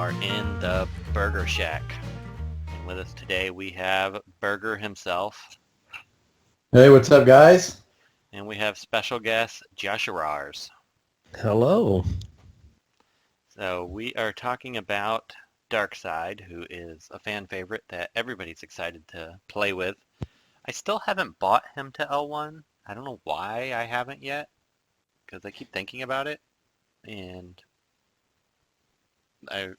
are in the Burger Shack. And with us today we have Burger himself. Hey, what's up, guys? And we have special guest Joshurawrs. Hello. So we are talking about Darkseid, who is a fan favorite that everybody's excited to play with. I still haven't bought him to L1. I don't know why I haven't yet, because I keep thinking about it. And I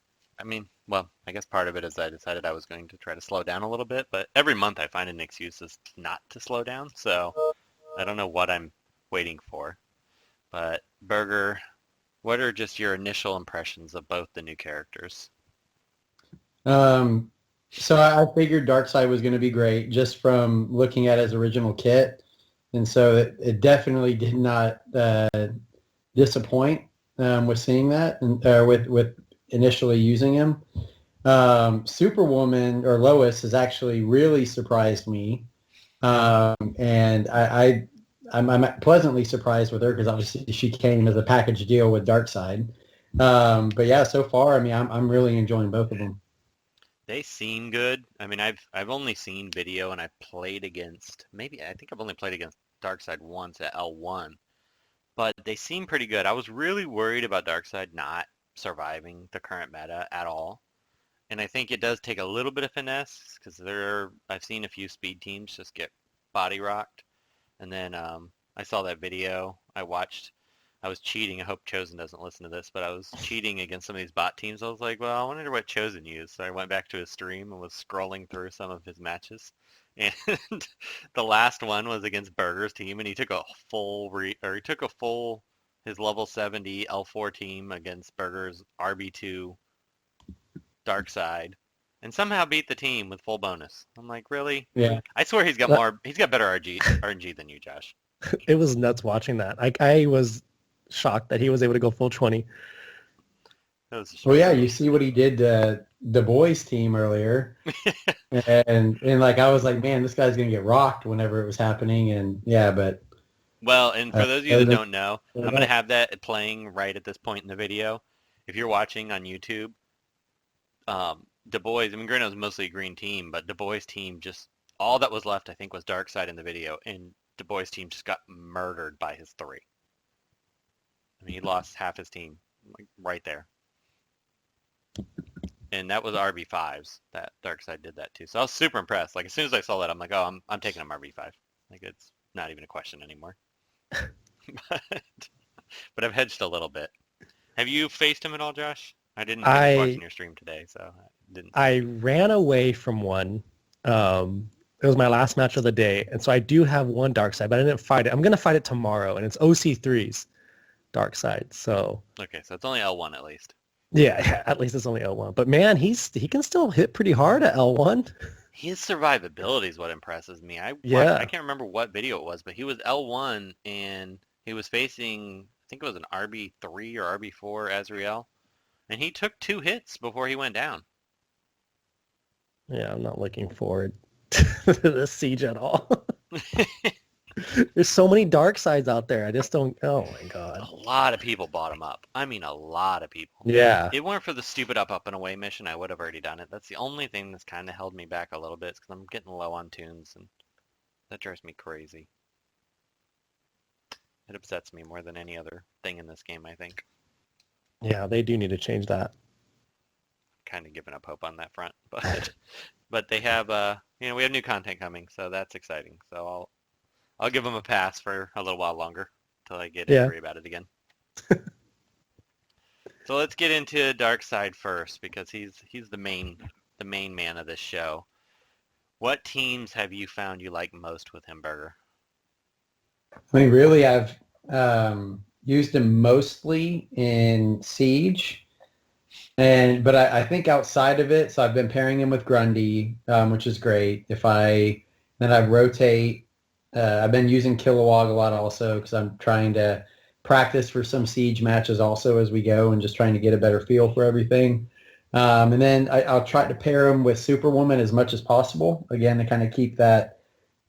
guess part of it is I decided I was going to try to slow down a little bit, but every month I find an excuse not to slow down, so I don't know what I'm waiting for. But Burger, what are just your initial impressions of both the new characters? So I figured Darkseid was going to be great just from looking at his original kit, and so it definitely did not disappoint with seeing that and with initially using him. Superwoman or Lois has actually really surprised me, and I'm pleasantly surprised with her because obviously she came as a package deal with Darkseid. But yeah, so far, I mean, I'm really enjoying both of them. They seem good. I mean, I've only seen video and I've played against I think I've only played against Darkseid once at L1, but they seem pretty good. I was really worried about Darkseid not surviving the current meta at all. And I think it does take a little bit of finesse because I've seen a few speed teams just get body rocked. And then I saw that video. I was cheating. I hope Chosen doesn't listen to this, but I was cheating against some of these bot teams. I was like, well, I wonder what Chosen used. So I went back to his stream and was scrolling through some of his matches. And the last one was against Burger's team, and he took his level 70 L4 team against Burger's RB2 Darkseid, and somehow beat the team with full bonus. I'm like, really? Yeah. I swear he's got better RNG than you, Josh. It was nuts watching that. I was shocked that he was able to go full 20. Well, yeah, you see what he did to the boys team earlier, and like I was like, man, this guy's gonna get rocked whenever it was happening, and yeah, but Well, and for those of you that don't know, I'm gonna have that playing right at this point in the video. If you're watching on YouTube, Du Bois, I mean, granted it was mostly a green team, but Du Bois' team just, all that was left, I think, was Darkseid in the video, and Du Bois' team just got murdered by his 3. I mean, he lost half his team, like, right there. And that was RB5s that Darkseid did that too. So I was super impressed. Like, as soon as I saw that, I'm like, oh, I'm taking him RB5. Like, it's not even a question anymore. But I've hedged a little bit. Have you faced him at all, Josh? I was watching your stream today, so I didn't. I ran away from one. It was my last match of the day, and so I do have one Darkseid, but I didn't fight it. I'm going to fight it tomorrow, and it's OC3's Darkseid. So Okay, so it's only L1 at least. yeah, at least it's only L1. But man, he can still hit pretty hard at L1. His survivability is what impresses me. I can't remember what video it was, but he was L1 and he was facing, I think it was an RB3 or RB4 Azrael, and he took 2 hits before he went down. Yeah, I'm not looking forward to this siege at all. There's so many Darkseids out there. I just don't. Oh my god. A lot of people bought him up. I mean, a lot of people. Yeah. If it weren't for the stupid up and away mission, I would have already done it. That's the only thing that's kind of held me back a little bit, because I'm getting low on toons, and that drives me crazy. It upsets me more than any other thing in this game, I think. Yeah, they do need to change that. Kind of giving up hope on that front, but they have we have new content coming, so that's exciting. So I'll give them a pass for a little while longer until I get angry about it again. So let's get into Darkseid first, because he's the main man of this show. What teams have you found you like most with him, Burger? I mean, really, I've used him mostly in Siege, but I think outside of it, so I've been pairing him with Grundy, which is great. Then I rotate. I've been using Kilowog a lot also because I'm trying to practice for some Siege matches also as we go and just trying to get a better feel for everything. And then I'll try to pair him with Superwoman as much as possible, again, to kind of keep that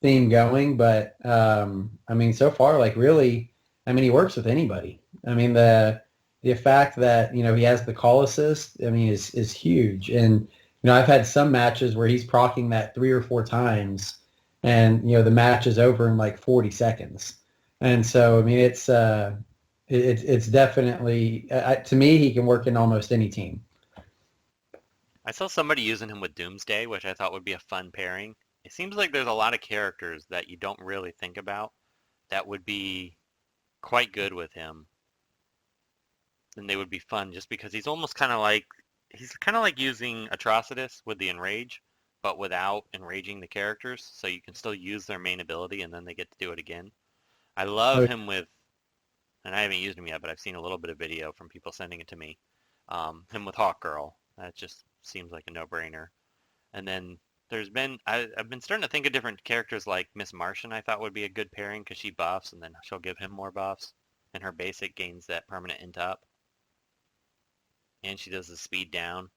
theme going. But, I mean, so far, like, really, I mean, he works with anybody. I mean, the fact that, he has the call assist, I mean, is huge. And, I've had some matches where he's proccing that 3 or 4 times and, the match is over in like 40 seconds. And so, I mean, it's definitely, to me, he can work in almost any team. I saw somebody using him with Doomsday, which I thought would be a fun pairing. It seems like there's a lot of characters that you don't really think about that would be quite good with him. And they would be fun just because he's kind of like using Atrocitus with the Enrage, but without enraging the characters, so you can still use their main ability and then they get to do it again. I love Oh, him with, and I haven't used him yet, but I've seen a little bit of video from people sending it to me. Him with Hawkgirl. That just seems like a no-brainer. And then I've been starting to think of different characters like Miss Martian I thought would be a good pairing because she buffs and then she'll give him more buffs. And her basic gains that permanent int up. And she does the speed down.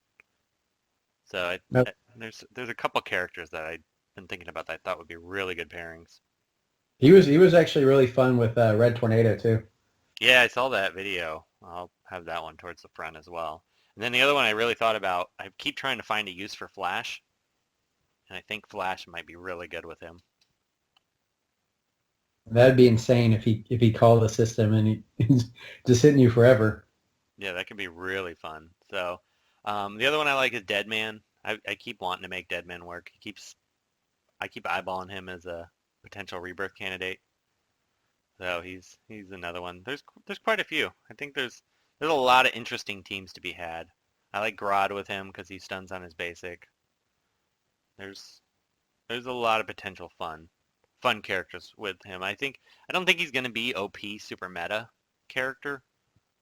So nope. there's a couple characters that I've been thinking about that I thought would be really good pairings. He was actually really fun with Red Tornado too. Yeah, I saw that video. I'll have that one towards the front as well. And then the other one I really thought about, I keep trying to find a use for Flash. And I think Flash might be really good with him. That'd be insane if he called the system and he's just hitting you forever. Yeah, that could be really fun. So the other one I like is Deadman. I keep wanting to make Deadman work. I keep eyeballing him as a potential rebirth candidate. So he's another one. There's quite a few. I think there's a lot of interesting teams to be had. I like Grodd with him because he stuns on his basic. There's a lot of potential fun characters with him. I don't think he's going to be OP super meta character.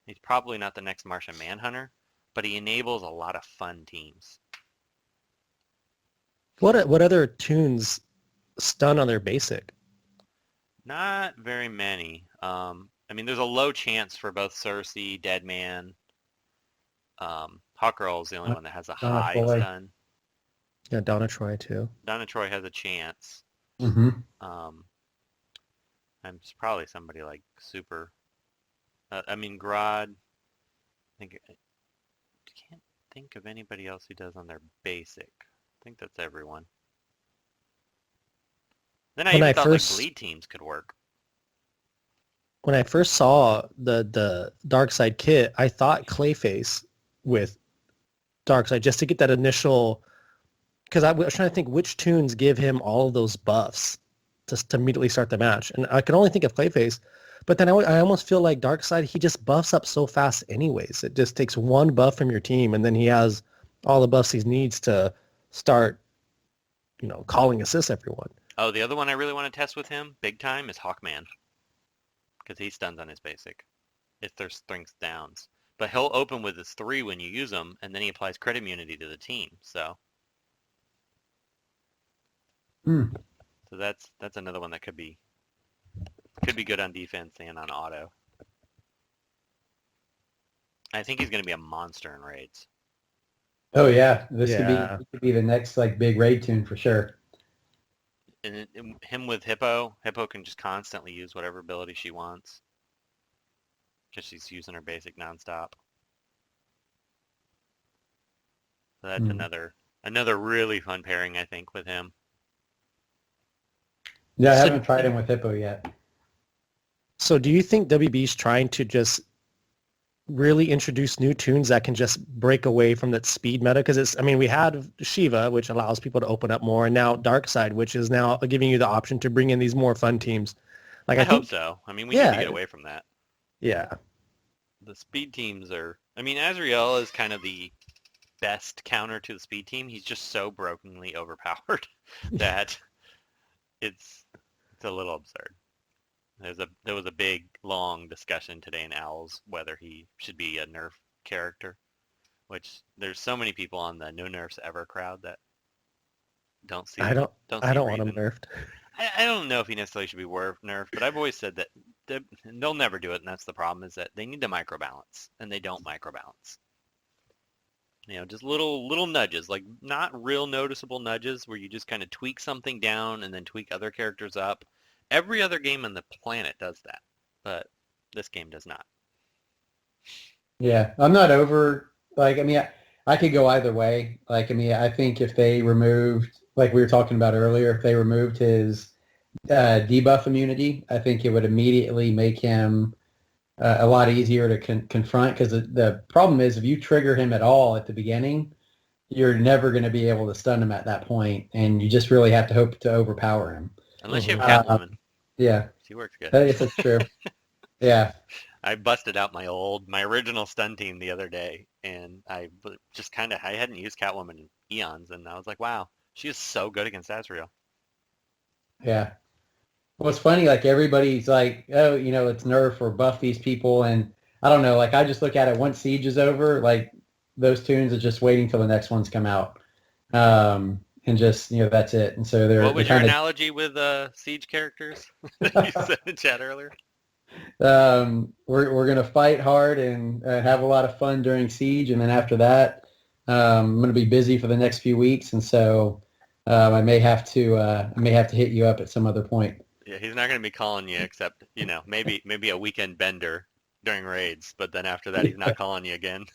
He's probably not the next Martian Manhunter, but he enables a lot of fun teams. What other tunes stun on their basic? Not very many. I mean, there's a low chance for both Cersei, Deadman. Hawkgirl is the only one that has a Donna high Troy. stun. Yeah, Donna Troy too. Donna Troy has a chance. Mm-hmm. And it's probably somebody like Super. I mean, Grodd. I can't think of anybody else who does on their basic. I think that's everyone. Then I When even I thought first like bleed teams could work. when I first saw the Darkseid kit, I thought Clayface with Darkseid just to get that initial, because I was trying to think which tunes give him all of those buffs just to immediately start the match, and I could only think of Clayface. But then I almost feel like Darkseid, he just buffs up so fast anyways. It just takes one buff from your team, and then he has all the buffs he needs to start, calling assists everyone. Oh, the other one I really want to test with him, big time, is Hawkman. Because he stuns on his basic. If there's strength downs. But he'll open with his 3 when you use him, and then he applies crit immunity to the team. So so that's another one that could be good on defense and on auto. I think he's going to be a monster in raids. Oh yeah, this Yeah. could be the next like big raid tune for sure. And him with Hippo can just constantly use whatever ability she wants. Because she's using her basic nonstop. So that's another really fun pairing, I think, with him. Yeah, I So- haven't tried him with Hippo yet. So do you think WB's trying to just really introduce new tunes that can just break away from that speed meta? Because we had Shiva, which allows people to open up more, and now Darkseid, which is now giving you the option to bring in these more fun teams. Like I I think, hope so. I mean, we need to get away from that. Yeah. The speed teams are... I mean, Azrael is kind of the best counter to the speed team. He's just so brokenly overpowered that it's a little absurd. There was a big, long discussion today in Owls whether he should be a nerf character, which there's so many people on the no nerfs ever crowd that don't see. I don't want him reason. nerfed. I don't know if he necessarily should be nerfed, but I've always said that they'll never do it, and that's the problem, is that they need to microbalance, and they don't microbalance. Just little nudges, like not real noticeable nudges where you just kind of tweak something down and then tweak other characters up. Every other game on the planet does that, but this game does not. Yeah, I'm not over, like, I mean, I could go either way. Like, I mean, I think if they removed, like we were talking about earlier, if they removed his debuff immunity, I think it would immediately make him a lot easier to confront, because the problem is if you trigger him at all at the beginning, you're never going to be able to stun him at that point, and you just really have to hope to overpower him. Unless you have Hmm. Catwoman. Yeah, She works good. I guess that's true. Yeah, I busted out my original stun team the other day, and just kind of, I hadn't used Catwoman in eons, and I was like, wow, she is so good against Azrael. yeah. Well, it's funny, like everybody's like, oh, let's nerf or buff these people. And I don't know, like I just look at it once Siege is over, like those tunes are just waiting till the next ones come out. And just, that's it. And so What they're was your kind analogy with Siege characters that you of, said in chat earlier? we're going to fight hard and have a lot of fun during Siege. And then after that, I'm going to be busy for the next few weeks. And so I may have to hit you up at some other point. Yeah, he's not going to be calling you except, maybe a weekend bender during raids, but then after that, he's not calling you again.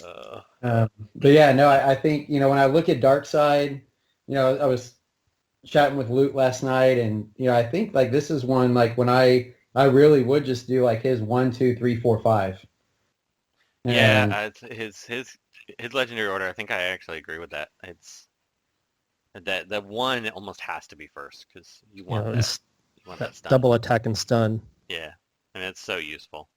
Uh, But yeah, no, I think, when I look at Darkseid, I was chatting with Luke last night, and, I think like this is one, like when I really would just do like his 1, 2, 3, 4, 5. yeah, And his legendary order. I think I actually agree with that. It's that one almost has to be first because you want It's that stun. double attack and stun. Yeah, and it's so useful.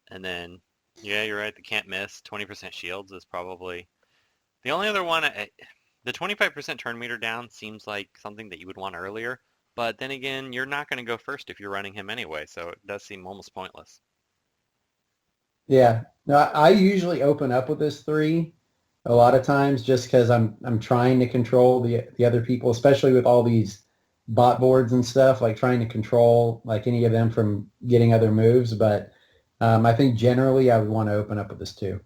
And then, yeah, you're right. The can't miss 20% shields is probably the only other one. The 25% turn meter down seems like something that you would want earlier, but then again, you're not going to go first if you're running him anyway, so it does seem almost pointless. yeah, no, I usually open up with this 3 a lot of times just because I'm trying to control the other people, especially with all these bot boards and stuff, like trying to control like any of them from getting other moves. But I think generally I would want to open up with this 2.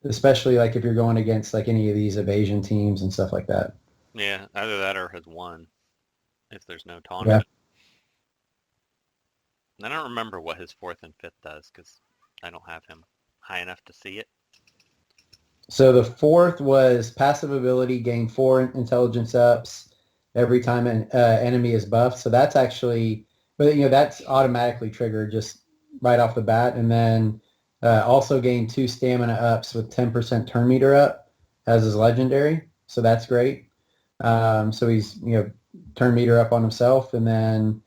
Especially like if you're going against like any of these evasion teams and stuff like that. Yeah, either that or has won if there's no Yeah. taunting. I don't remember what his 4th and 5th does because I don't have him high enough to see it. So the 4th was passive ability, gain 4 intelligence ups every time an enemy is buffed. So that's actually, but that's automatically triggered just right off the bat. And then also gain 2 stamina ups with 10% turn meter up as his legendary. So that's great. So he's turn meter up on himself. And then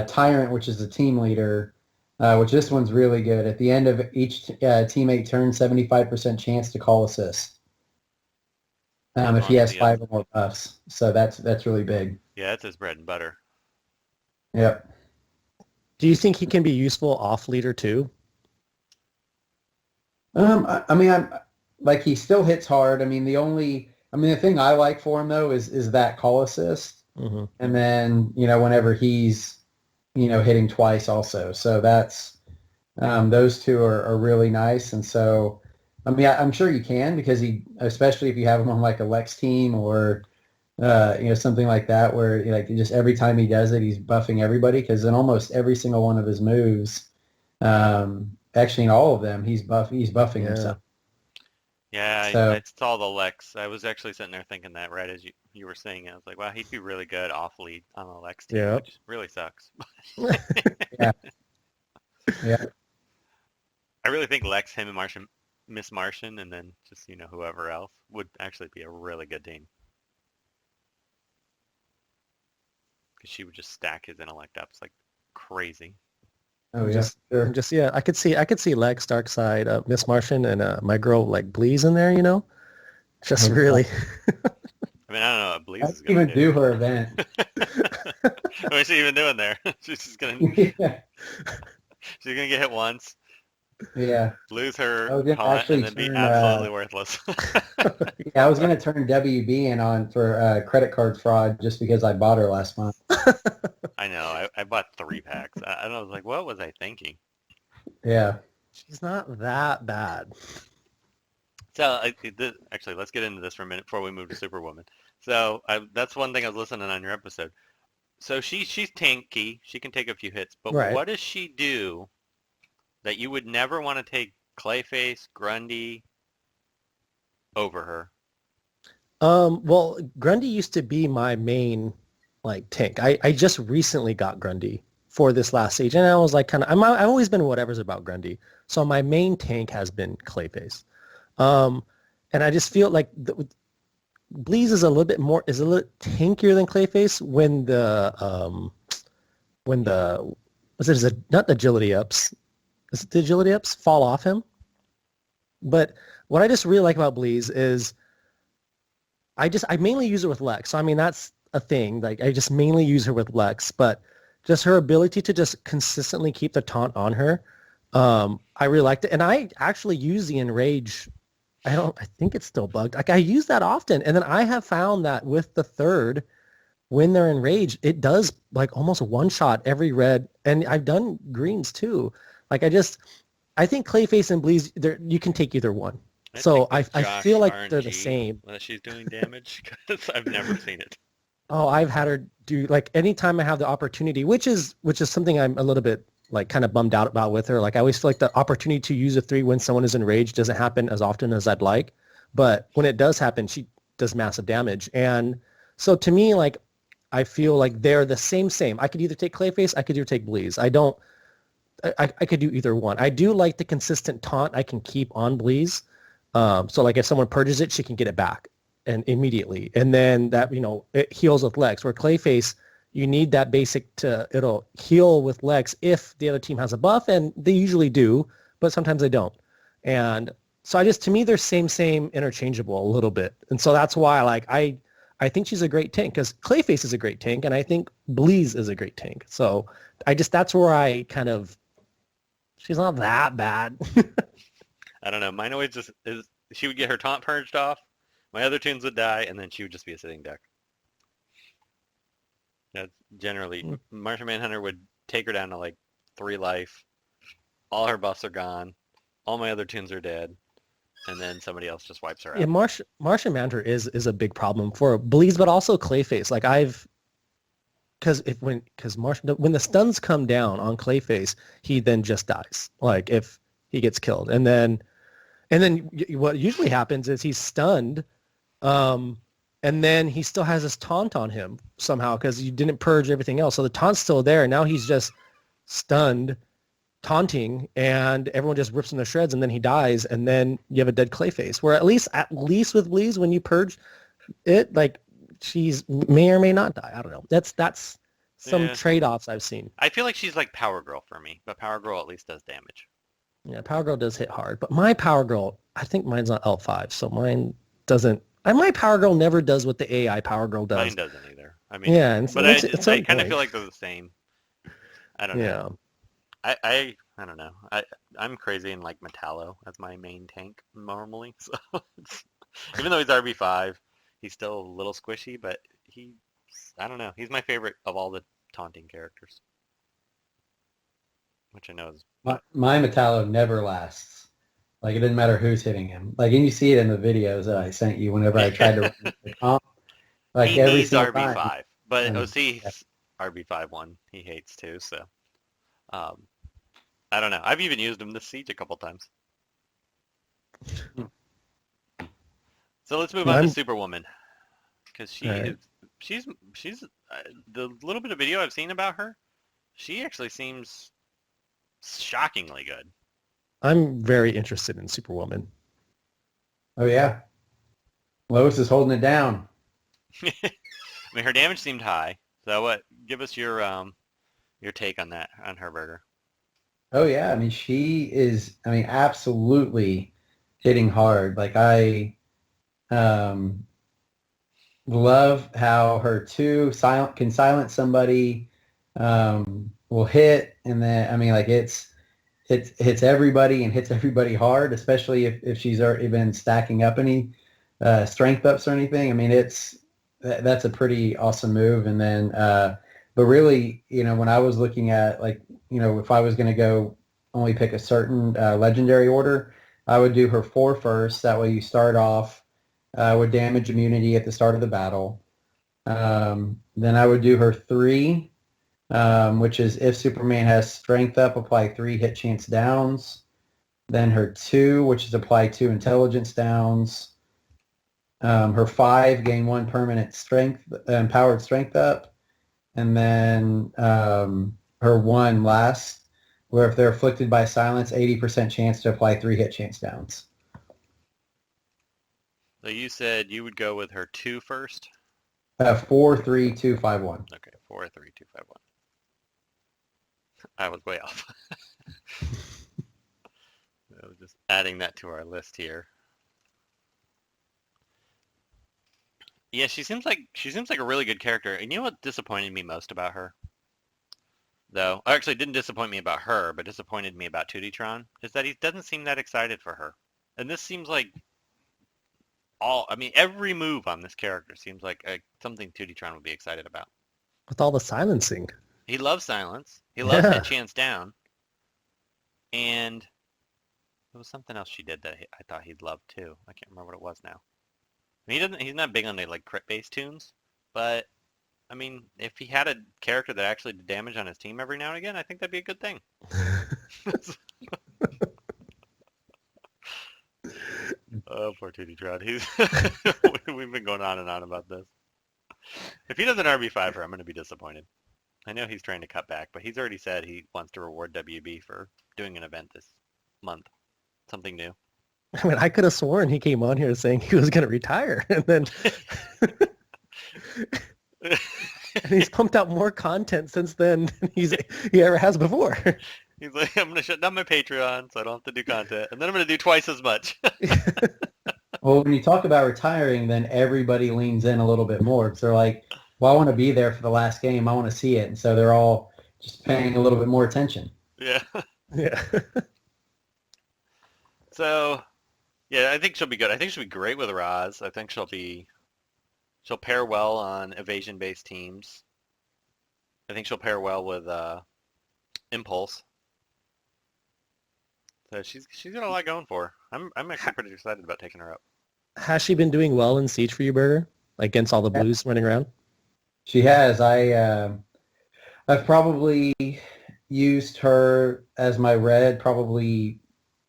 Tyrant, which is the team leader, which this one's really good. At the end of each teammate turn, 75% chance to call assist if he has 5 or more buffs. So that's really big. Yeah, that's his bread and butter. Yep. Do you think he can be useful off leader too? I mean, I'm like he still hits hard. I mean, the thing I like for him though is that call assist, Mm-hmm. and then whenever he's hitting twice also. So that's those 2 are really nice. And so, I mean, I'm sure you can because especially if you have him on like a Lex team or something like that, where like just every time he does it, he's buffing everybody. Because in almost every single one of his moves, actually in all of them, he's buffing himself. Yeah, So I saw the Lex. I was actually sitting there thinking that right as you were saying it. I was like, wow, he'd be really good off lead on the Lex team, Yep. which really sucks. yeah, yeah, I really think Lex, him, and Miss Martian, and then just whoever else would actually be a really good team because she would just stack his intellect ups like crazy. oh yeah, sure. Yeah, I could see Lex, Darkseid, Miss Martian, and my girl like Bleez in there. Just Oh, really. I mean, I don't know what Bleez I is didn't gonna even do her event. What is she even doing there? She's just gonna yeah, she's gonna get hit once, yeah. lose her I was gonna taunt, actually and then be turn. absolutely worthless. Yeah, I was gonna turn WB in on for credit card fraud just because I bought her last month. I know. I bought 3 packs. I was like, what was I thinking? Yeah. She's not that bad. So actually, let's get into this for a minute before we move to Superwoman. So that's one thing I was listening on your episode. So she's tanky. She can take a few hits, but Right. what does she do that you would never want to take Clayface, Grundy over her? Well, Grundy used to be my main like tank. I just recently got Grundy for this last stage, and I was like kind of I've always been whatever's about Grundy. So my main tank has been Clayface. Um, and I just feel like Bleez is a little tankier than Clayface when the is it not the agility ups? Is it the agility ups fall off him? But what I just really like about Bleez is I mainly use her with Lex. So I mean that's a thing. Like I just mainly use her with Lex, but just her ability to just consistently keep the taunt on her, I really liked it. And I actually use the enrage. I think it's still bugged. Like I use that often. And then I have found that with the third, when they're enraged, it does like almost one shot every red. And I've done greens too. Like I think Clayface and Bleez, you can take either one. I So think that's I Josh feel like they're the RNG same. that she's doing damage because I've never seen it. Oh, I've had her do like anytime I have the opportunity, which is something I'm a little bit like kind of bummed out about with her. Like I always feel like the opportunity to use a 3 when someone is enraged doesn't happen as often as I'd like. But when it does happen, she does massive damage. And so to me, like I feel like they're the same. I could either take Clayface, I could either take Bleez. I could do either one. I do like the consistent taunt I can keep on Bleez. So like if someone purges it, she can get it back and immediately. And then that, it heals with Lex. Where Clayface, you need that basic it'll heal with Lex if the other team has a buff, and they usually do, but sometimes they don't. And so to me, they're same, interchangeable a little bit. And so that's why I think she's a great tank because Clayface is a great tank, and I think Bleez is a great tank. So that's where I kind of, she's not that bad. I don't know. Mine always just is. She would get her taunt purged off. My other tunes would die, and then she would just be a sitting duck. That's generally Martian Manhunter would take her down to like 3 life. All her buffs are gone. All my other tunes are dead, and then somebody else just wipes her out. Yeah, Martian Manhunter is a big problem for Bleez, but also Clayface. Like when the stuns come down on Clayface, he then just dies. Like if he gets killed, and then what usually happens is he's stunned, and then he still has his taunt on him somehow because you didn't purge everything else. So the taunt's still there, and now he's just stunned, taunting, and everyone just rips him to shreds, and then he dies, and then you have a dead Clayface. Where at least with Bleez, when you purge it, like she's may or may not die. I don't know. That's some trade-offs I've seen. I feel like she's like Power Girl for me, but Power Girl at least does damage. Yeah, Power Girl does hit hard, but my Power Girl, I think mine's not L5, so mine doesn't. My Power Girl never does what the AI Power Girl does. Mine doesn't either. I mean, yeah, but I kind of feel like they're the same. I don't know. Yeah. I don't know. I'm crazy and like Metallo as my main tank normally. So even though he's RB5, he's still a little squishy, but I don't know. He's my favorite of all the taunting characters, which I know is my Metallo never lasts. Like it doesn't matter who's hitting him. Like, and you see it in the videos that I sent you whenever I tried to run the comp. Like he every needs single RB5, time. but OC's RB5 one he hates too. So I don't know. I've even used him this siege a couple times. So let's move on to Superwoman, because she's the little bit of video I've seen about her, she actually seems shockingly good. I'm very interested in Superwoman. Oh yeah, Lois is holding it down. I mean, her damage seemed high. So give us your take on that, on her burger. Oh yeah, I mean she is. I mean, absolutely hitting hard. Like I love how her 2 can silence somebody, will hit, and then I mean like hits everybody and hits everybody hard, especially if she's already been stacking up any strength ups or anything. I mean that's a pretty awesome move. And then but really, when I was looking at if I was going to go only pick a certain legendary order, I would do her 4 first. That way you start off with damage immunity at the start of the battle. Then I would do her 3, which is if Superman has strength up, apply 3 hit chance downs. Then her 2, which is apply 2 intelligence downs. Her 5, gain 1 permanent strength, empowered strength up. And then her 1 last, where if they're afflicted by silence, 80% chance to apply 3 hit chance downs. So you said you would go with her 2 first? 4, 3, 2, 5, 1. Okay, 4, 3, 2, 5, 1. I was way off. I was just adding that to our list here. Yeah, she seems like a really good character. And you know what disappointed me most about her? Though, actually didn't disappoint me about her, but disappointed me about Tootytron, is that he doesn't seem that excited for her. And this seems like every move on this character seems like something Tootytron would be excited about. With all the silencing. He loves silence. He loves Yeah. hit chance down. And there was something else she did that I thought he'd love too. I can't remember what it was now. I mean, he's not big on the like crit-based tunes, but I mean, if he had a character that actually did damage on his team every now and again, I think that'd be a good thing. Oh, poor Tootytron. We've been going on and on about this. If he does an RB5 her, I'm going to be disappointed. I know he's trying to cut back, but he's already said he wants to reward WB for doing an event this month. Something new. I mean, I could have sworn he came on here saying he was going to retire, and then and he's pumped out more content since then than he ever has before. He's like, I'm going to shut down my Patreon so I don't have to do content, and then I'm going to do twice as much. Well, when you talk about retiring, then everybody leans in a little bit more. Because they're like, well, I want to be there for the last game. I want to see it. And so they're all just paying a little bit more attention. Yeah. Yeah. So, yeah, I think she'll be good. I think she'll be great with Roz. I think she'll pair well on evasion-based teams. I think she'll pair well with Impulse. So she's got a lot going for her. I'm actually pretty excited about taking her up. Has she been doing well in Siege for you, Burger? Like against all the blues running around? She has. I've probably used her as my red probably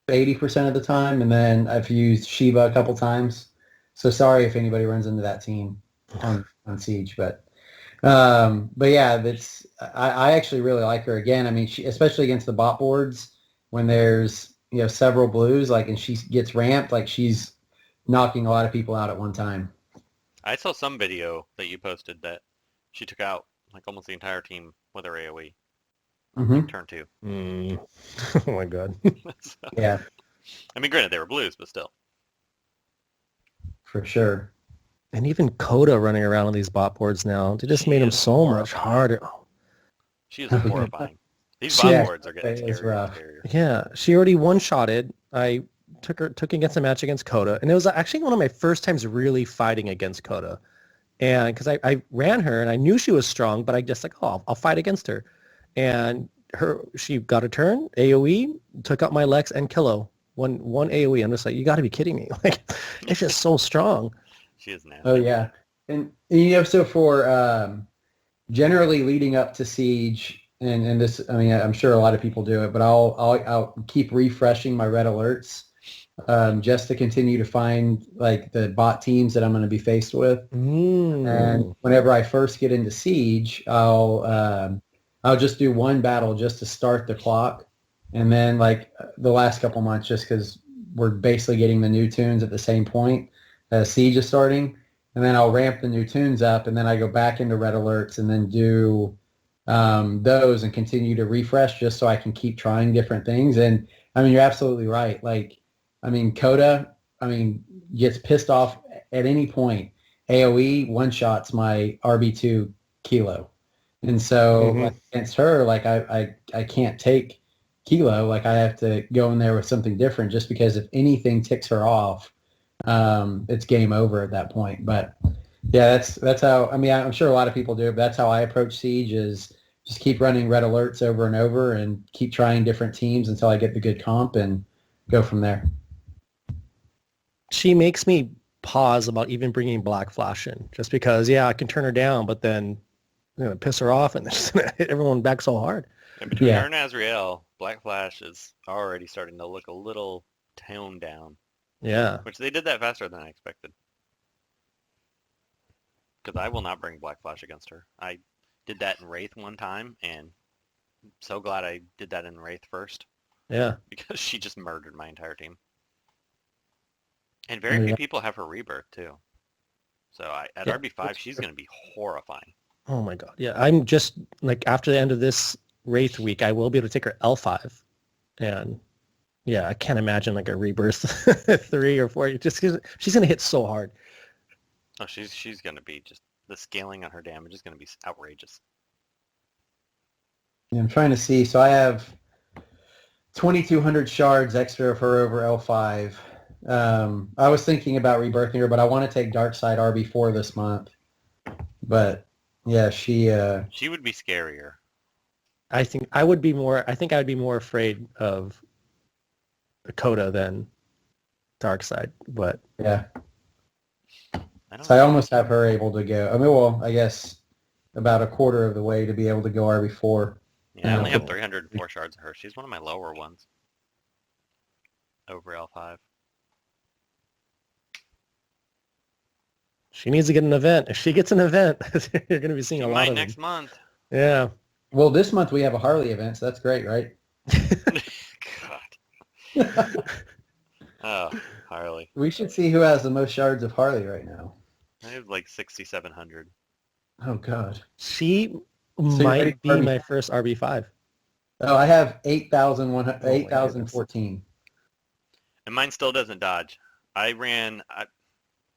80% of the time, and then I've used Shiva a couple times. So sorry if anybody runs into that team on Siege, but yeah, I actually really like her. Again, I mean, she, especially against the bot boards when there's several blues, like, and she gets ramped, like she's knocking a lot of people out at one time. I saw some video that you posted that she took out like almost the entire team with her AoE. Mm-hmm. Turn 2. Oh my god. So, Yeah, I mean, granted, they were blues, but still. for sure. And even Coda running around on these bot boards now, they just made him so much harder. She is horrifying. These Yeah, bot boards are getting it's scarier and rough. scarier. Yeah, she already one-shotted. I took against a match against Coda, and it was actually one of my first times really fighting against Coda. And because I ran her, and I knew she was strong, but I just like, oh, I'll fight against her. And she got a turn, AoE, took out my Lex and Kilo. One AoE. I'm just like, you got to be kidding me. Like, it's just so strong. She is nasty. Oh yeah, and so for generally leading up to Siege, and this, I mean, I'm sure a lot of people do it, but I'll keep refreshing my red alerts just to continue to find like the bot teams that I'm going to be faced with. And whenever I first get into Siege, I'll just do one battle just to start the clock, and then like the last couple months, just because we're basically getting the new tunes at the same point as Siege is starting, and then I'll ramp the new tunes up, and then I go back into red alerts and then do those and continue to refresh just so I can keep trying different things. And I mean, you're absolutely right. Like, I mean, Coda, I mean, gets pissed off at any point. AoE one-shots my RB2 Kilo. And so like, against her, like I can't take Kilo. Like I have to go in there with something different just because if anything ticks her off, it's game over at that point. But yeah, that's how, I mean, I'm sure a lot of people do it, but that's how I approach Siege, is just keep running red alerts over and over and keep trying different teams until I get the good comp and go from there. She makes me pause about even bringing Black Flash in, just because, yeah, I can turn her down, but then piss her off and just hit everyone back so hard. And between her and Azrael, Black Flash is already starting to look a little toned down. Yeah. Which they did that faster than I expected. Because I will not bring Black Flash against her. I did that in Wraith one time, and I'm so glad I did that in Wraith first. Yeah. Because she just murdered my entire team. And very few people have her rebirth, too. So at RB5, she's going to be horrifying. Oh, my God. Yeah, I'm just, like, after the end of this Wraith week, I will be able to take her L5. And, yeah, I can't imagine, like, a rebirth 3 or 4. Just 'cause she's going to hit so hard. Oh, she's going to be just, the scaling on her damage is going to be outrageous. Yeah, I'm trying to see. So I have 2,200 shards extra of her over L5. I was thinking about rebirthing her, but I want to take Darkseid RB4 this month. But yeah, she would be scarier. I think I would be more afraid of Coda than Darkseid, but yeah. I almost have her able to go. I mean, well, I guess about a quarter of the way to be able to go RB4. Yeah, I only have 304 shards of her. She's one of my lower ones. Over L5. She needs to get an event. If she gets an event, you're going to be seeing a lot of next them. month. Yeah. Well, this month we have a Harley event, so that's great, right? God. Oh, Harley. We should see who has the most shards of Harley right now. I have like 6,700. Oh, God. She might be my first RB5. Oh, I have 8,014. And mine still doesn't dodge. I'm going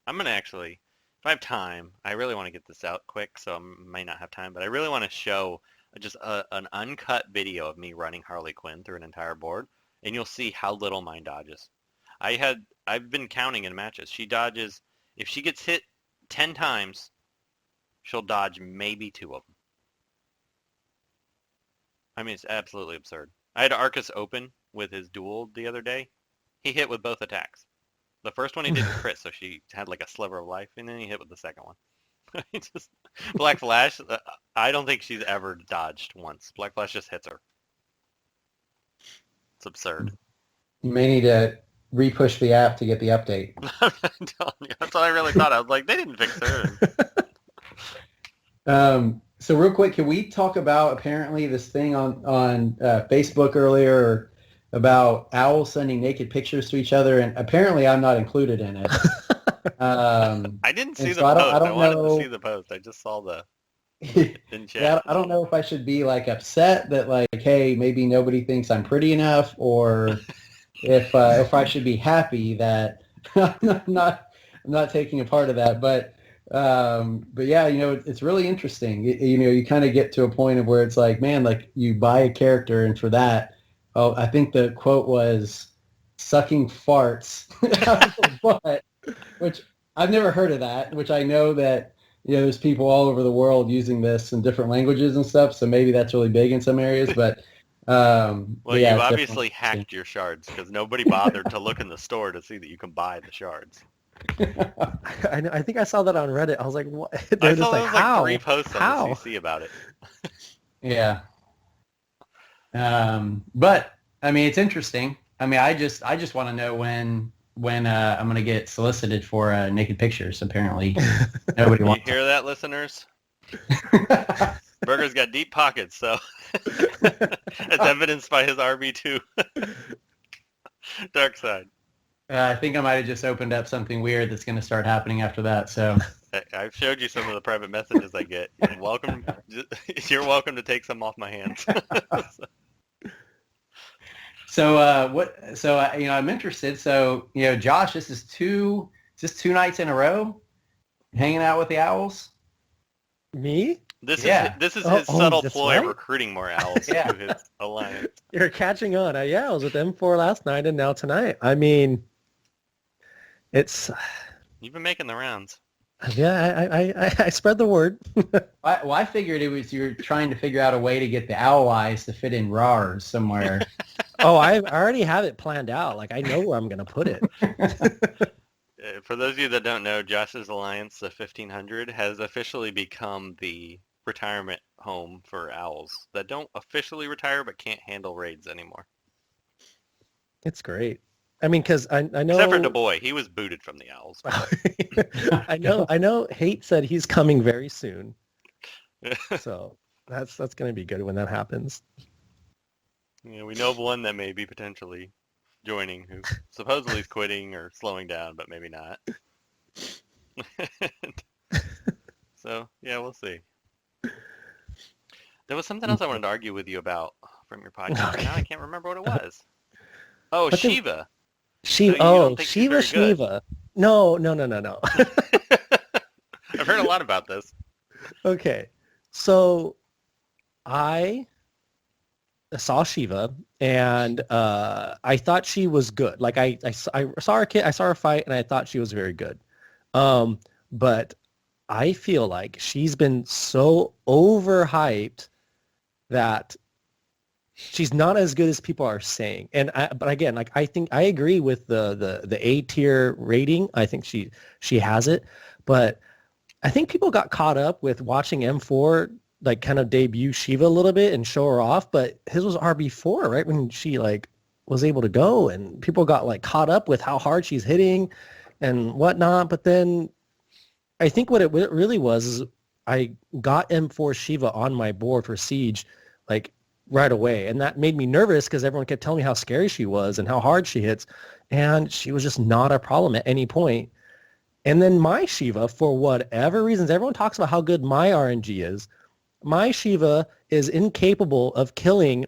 to actually, if I have time, I really want to get this out quick, so I might not have time, but I really want to show just an uncut video of me running Harley Quinn through an entire board, and you'll see how little mine dodges. I've been counting in matches. She dodges, if she gets hit 10 times, she'll dodge maybe 2 of them. I mean, it's absolutely absurd. I had Arcus open with his duel the other day. He hit with both attacks. The first one he didn't crit, so she had like a sliver of life, and then he hit with the second one. Black Flash, I don't think she's ever dodged once. Black Flash just hits her. It's absurd. You may need to re-push the app to get the update. I'm telling you, that's what I really thought. I was like, they didn't fix her. So real quick, can we talk about apparently this thing on Facebook earlier about owls sending naked pictures to each other, and apparently I'm not included in it. I didn't see the post. I wanted to see the post. I just saw the in chat. Yeah, I don't know if I should be like upset that like, hey, maybe nobody thinks I'm pretty enough, or if I should be happy that I'm not taking a part of that. But yeah, it's really interesting. You kind of get to a point of where it's like, man, like you buy a character, and for that, I think the quote was sucking farts out of the butt, which I've never heard of that, which I know that, there's people all over the world using this in different languages and stuff. So maybe that's really big in some areas, but well, yeah, you obviously hacked your shards because nobody bothered to look in the store to see that you can buy the shards. I think I saw that on Reddit. I was like, what? I saw like 3 posts on the CC about it. Yeah. But I mean, it's interesting. I mean, I just want to know when I'm going to get solicited for naked pictures. Apparently, nobody wants. You hear that, listeners? Burger's got deep pockets, so as evidenced by his RB2 Darkseid. I think I might have just opened up something weird that's going to start happening after that. So I've showed you some of the private messages I get. You're welcome to take some off my hands. So I'm interested. So, Josh, this is two nights in a row hanging out with the owls. Me? This is his subtle ploy of recruiting more owls to his alliance. You're catching on. I was with M4 last night and now tonight. I mean, you've been making the rounds. Yeah, I spread the word. I figured it was you're trying to figure out a way to get the owl eyes to fit in WROLs somewhere. Oh, I already have it planned out. Like, I know where I'm going to put it. For those of you that don't know, Josh's Alliance, the 1500, has officially become the retirement home for owls that don't officially retire but can't handle raids anymore. It's great. I mean, because I know. Except for the boy, he was booted from the owls. I know. Hate said he's coming very soon, so that's going to be good when that happens. Yeah, we know of one that may be potentially joining, who supposedly is quitting or slowing down, but maybe not. So yeah, we'll see. There was something else I wanted to argue with you about from your podcast, and now I can't remember what it was. Oh, But then- Shiva. Shiva. So you don't think she's Shiva very good? Shmiva. No. I've heard a lot about this. Okay, so I saw Shiva, and I thought she was good. Like I saw her kid, I saw her fight, and I thought she was very good. But I feel like she's been so overhyped that she's not as good as people are saying. But again, like I think I agree with the A tier rating. I think she has it, but I think people got caught up with watching M4 like kind of debut Shiva a little bit and show her off, but his was RB4, right? When she like was able to go, and people got like caught up with how hard she's hitting and whatnot. But then I think what it really was is I got M4 Shiva on my board for Siege like right away. And that made me nervous because everyone kept telling me how scary she was and how hard she hits. And she was just not a problem at any point. And then my Shiva, for whatever reasons, everyone talks about how good my RNG is. My Shiva is incapable of killing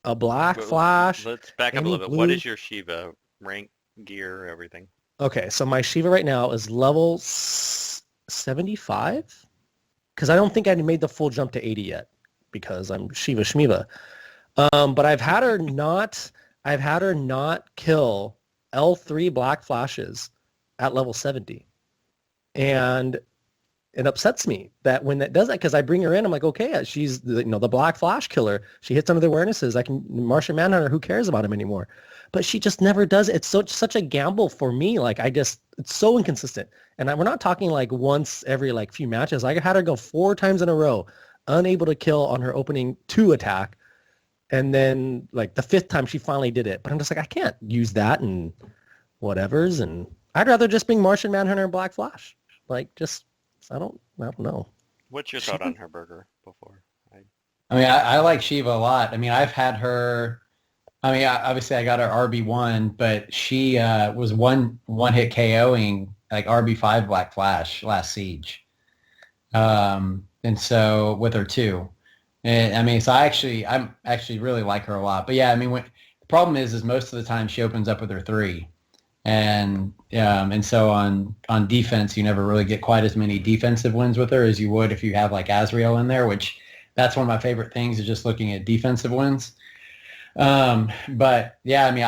a black flash. Let's back up a any little bit. What blue- is your Shiva rank, gear, everything? Okay, so my Shiva right now is level 75? Because I don't think I made the full jump to 80 yet because I'm Shiva Shmiva. But I've had her not kill L3 black flashes at level 70. And it upsets me that when that does that, because I bring her in, I'm like, okay, she's the black flash killer. She hits under the awarenesses. I can Martian Manhunter. Who cares about him anymore? But she just never does it. It's such a gamble for me. Like it's so inconsistent. And we're not talking like once every like few matches. I had her go 4 times in a row, unable to kill on her opening 2 attack. And then like the 5th time she finally did it. But I'm just like, I can't use that and whatevers. And I'd rather just bring Martian Manhunter and Black Flash. Like just, I don't know. What's your thought on her burger before? I mean, I like Shiva a lot. I mean, I've had her. I mean, obviously I got her RB1, but she was one hit KOing like RB5 Black Flash last Siege. And so with her too. And I mean, so I'm actually really like her a lot. But yeah, I mean, the problem is most of the time she opens up with her 3. And so on defense, you never really get quite as many defensive wins with her as you would if you have like Azrael in there, which that's one of my favorite things is just looking at defensive wins. But yeah, I mean,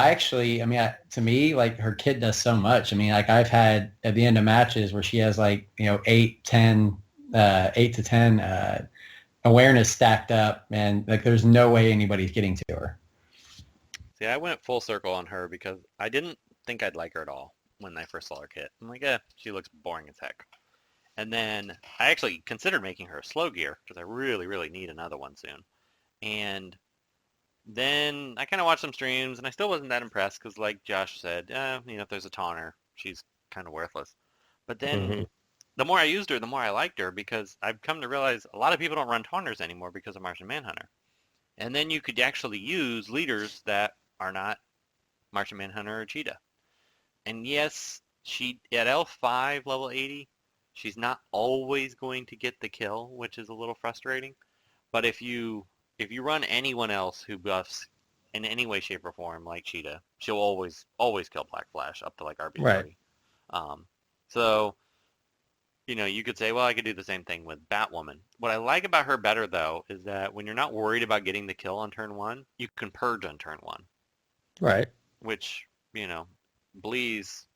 to me, like her kit does so much. I mean, like I've had at the end of matches where she has like, 8 to 10 awareness stacked up, and like there's no way anybody's getting to her. See, I went full circle on her because I didn't think I'd like her at all when I first saw her kit. I'm like, she looks boring as heck. And then I actually considered making her a slow gear because I really, really need another one soon. And then I kind of watched some streams, and I still wasn't that impressed because, like Josh said, if there's a taunter, she's kind of worthless. But then the more I used her, the more I liked her because I've come to realize a lot of people don't run taunters anymore because of Martian Manhunter. And then you could actually use leaders that are not Martian Manhunter or Cheetah. And yes, she at L5 level 80, she's not always going to get the kill, which is a little frustrating. But if you run anyone else who buffs in any way, shape, or form like Cheetah, she'll always kill Black Flash up to like RB30. Right. So, you could say, well, I could do the same thing with Batwoman. What I like about her better, though, is that when you're not worried about getting the kill on turn 1, you can purge on turn 1. Right. Which, Bleez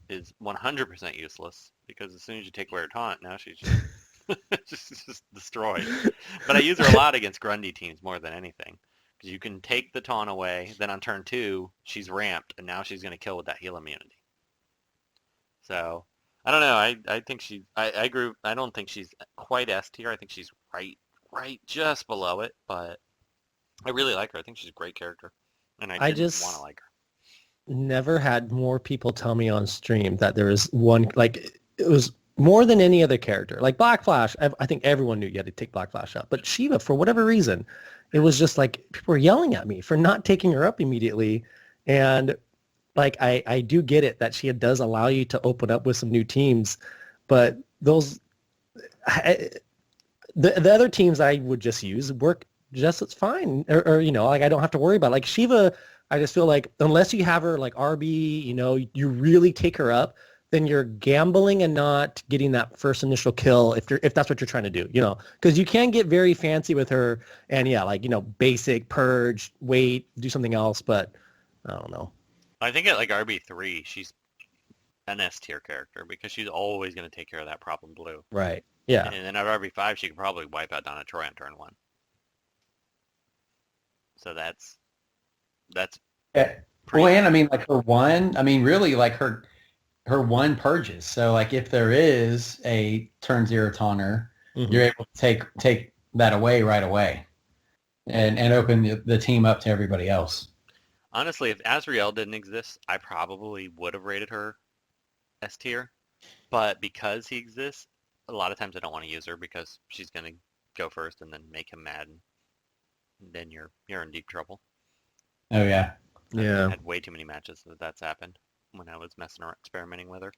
is 100% useless because as soon as you take away her taunt, now she's just destroyed. But I use her a lot against Grundy teams more than anything because you can take the taunt away, then on turn 2, she's ramped, and now she's going to kill with that heal immunity. So I don't know. I think I agree. I don't think she's quite S tier. I think she's right just below it. But I really like her. I think she's a great character, and I I didn't want to just like her. never had more people tell me on stream that there was one, like, it was more than any other character. Like Black Flash, I think everyone knew you had to take Black Flash out. But Shiva, for whatever reason, it was just like people were yelling at me for not taking her up immediately. And like, I do get it that she does allow you to open up with some new teams, but those, the other teams I would just use work just as fine, or like I don't have to worry about it. Like Shiva. I just feel like unless you have her like RB, you really take her up, then you're gambling and not getting that first initial kill if that's what you're trying to do, because you can get very fancy with her and yeah, like basic purge, wait, do something else, but I don't know. I think at like RB3, she's an S tier character because she's always going to take care of that problem blue. Right. Yeah. And then at RB5, she could probably wipe out Donna Troy on turn 1. So that's Yeah. pretty. Well, and I mean, like her one, I mean, really, like her one purges. So, like, if there is a turn 0 taunter, Mhm. you're able to take that away right away, and open the team up to everybody else. Honestly, if Azrael didn't exist, I probably would have rated her S tier. But because he exists, a lot of times I don't want to use her because she's going to go first and then make him mad, and then you're in deep trouble. Oh yeah. Yeah. I've had way too many matches that's happened when I was messing around, experimenting with her.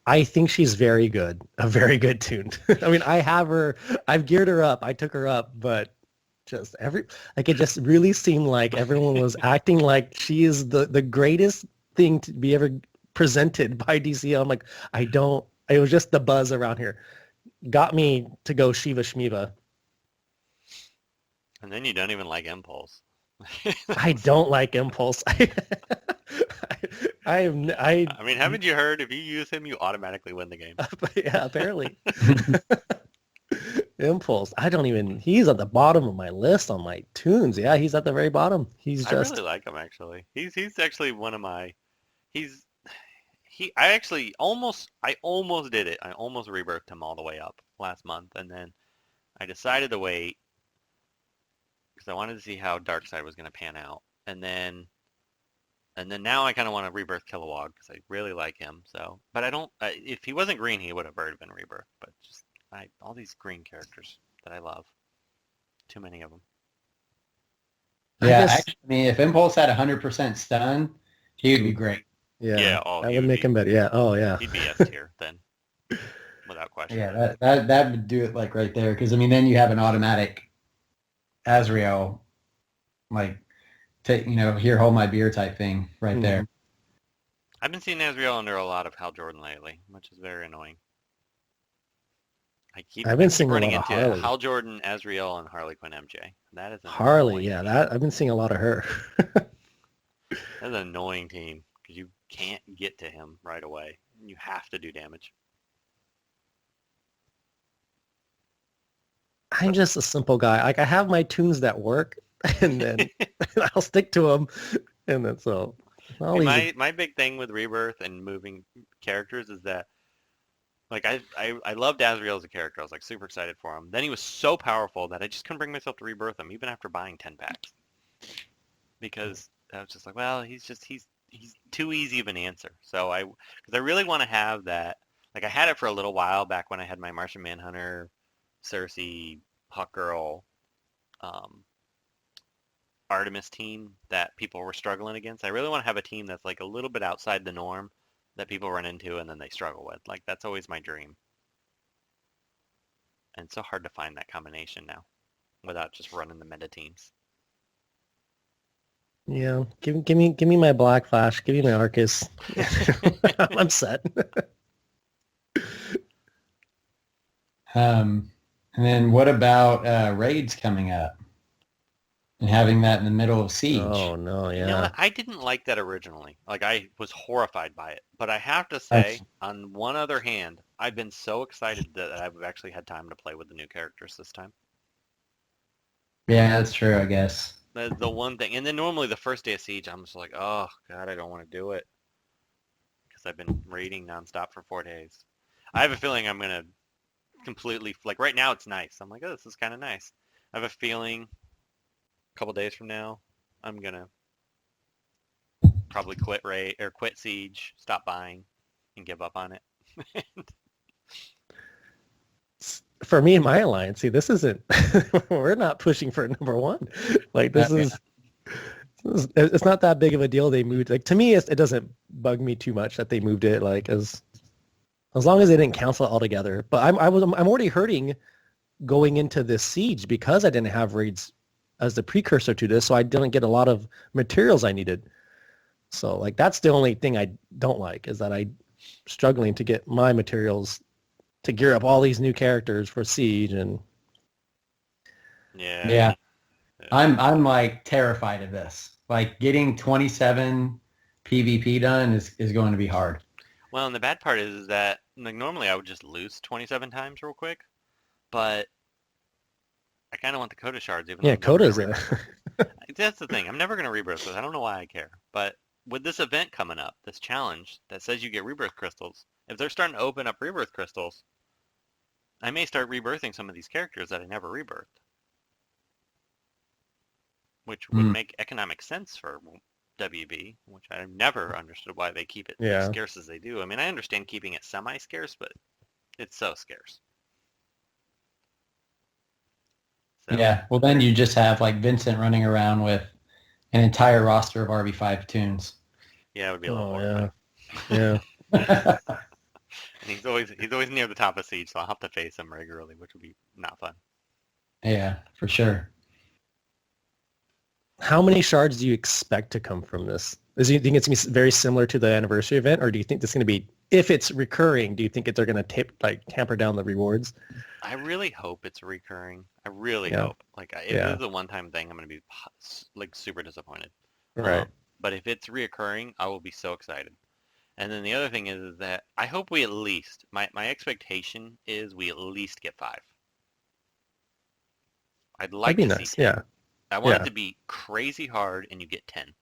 I think she's very good, a very good toon. I mean, I have her, I've geared her up, I took her up, but just it just really seemed like everyone was acting like she is the greatest thing to be ever presented by DC. I'm like, it was just the buzz around here. Got me to go Shiva Shmiva. And then you don't even like Impulse. I don't like Impulse. I mean, haven't you heard if you use him, you automatically win the game? Yeah, apparently. Impulse. He's at the bottom of my list on my tunes. Yeah, he's at the very bottom. I really like him, actually. He's actually one of my, I almost did it. I almost rebirthed him all the way up last month, and then I decided to wait because I wanted to see how Darkseid was going to pan out, and then now I kind of want to rebirth Kilowog because I really like him. So, but I don't. If he wasn't green, he would have already been rebirthed. But just all these green characters that I love, too many of them. Yeah, actually, I mean, if Impulse had 100% stun, he would be great. Yeah, that would make him better. Yeah, oh yeah. He'd be S tier then, without question. Yeah, that would do it like right there. Because I mean, then you have an automatic Azrael, like, here, hold my beer type thing right there. I've been seeing Azrael under a lot of Hal Jordan lately, which is very annoying. I've been seeing running into Harley. Hal Jordan, Azrael, and Harley Quinn MJ. That is Harley. Yeah, I've been seeing a lot of her. That's an annoying team because you can't get to him right away. You have to do damage. I'm just a simple guy. Like, I have my tunes that work, and then I'll stick to them, and then so. My big thing with Rebirth and moving characters is that, like, I loved Azrael as a character. I was like super excited for him. Then he was so powerful that I just couldn't bring myself to rebirth him, even after buying 10 packs, because I was just like, well, he's too easy of an answer. So because I really want to have that. Like, I had it for a little while back when I had my Martian Manhunter, Cersei, Hawkgirl, Artemis team that people were struggling against. I really want to have a team that's like a little bit outside the norm that people run into and then they struggle with. Like, that's always my dream. And it's so hard to find that combination now without just running the meta teams. Yeah, give me my Black Flash, give me my Arcus. I'm set. And then what about raids coming up and having that in the middle of Siege? Oh no, yeah. You know what? I didn't like that originally. Like, I was horrified by it. But I have to say, on one other hand, I've been so excited that I've actually had time to play with the new characters this time. Yeah, that's true, I guess. The one thing. And then normally the first day of Siege, I'm just like, oh, God, I don't want to do it. because I've been raiding nonstop for 4 days. I have a feeling I'm gonna completely like right now it's nice. I'm like, oh, this is kind of nice. I have a feeling a couple days from now I'm gonna probably quit raid or quit siege, stop buying, and give up on it. For me and my alliance, see, this isn't. We're not pushing for number one. Like this is. It's not that big of a deal. They moved. Like to me, it doesn't bug me too much that they moved it. Like as long as they didn't cancel it altogether. But I'm already hurting going into this siege because I didn't have raids as the precursor to this, so I didn't get a lot of materials I needed. So like that's the only thing I don't like is that I'm struggling to get my materials to gear up all these new characters for siege and yeah. I'm like terrified of this. Like getting 27 PvP done is going to be hard. Well, and the bad part is that like normally I would just lose 27 times real quick, but I kind of want the Coda shards. Even yeah, though Coda's that's the thing. I'm never going to rebirth this. I don't know why I care. But with this event coming up, this challenge that says you get rebirth crystals, if they're starting to open up rebirth crystals, I may start rebirthing some of these characters that I never rebirthed. Which would make economic sense for WB, which I never understood why they keep it as scarce as they do. I mean, I understand keeping it semi-scarce, but it's so scarce. So, yeah, well then you just have like Vincent running around with an entire roster of RB5 toons. Yeah, it would be a little more. Yeah. And he's always near the top of siege, so I'll have to face him regularly, which would be not fun. Yeah, for sure. How many shards do you expect to come from this? Do you think it's going to be very similar to the anniversary event, or do you think this is going to be, if it's recurring, do you think they're going to tamper down the rewards? I really hope it's recurring. I really hope. Like, if it's a one-time thing, I'm going to be like super disappointed. Right. But if it's reoccurring, I will be so excited. And then the other thing is that I hope we at least, my expectation is we at least get 5. I'd like That'd be to nice. see 10. Yeah. I want it to be crazy hard and you get 10.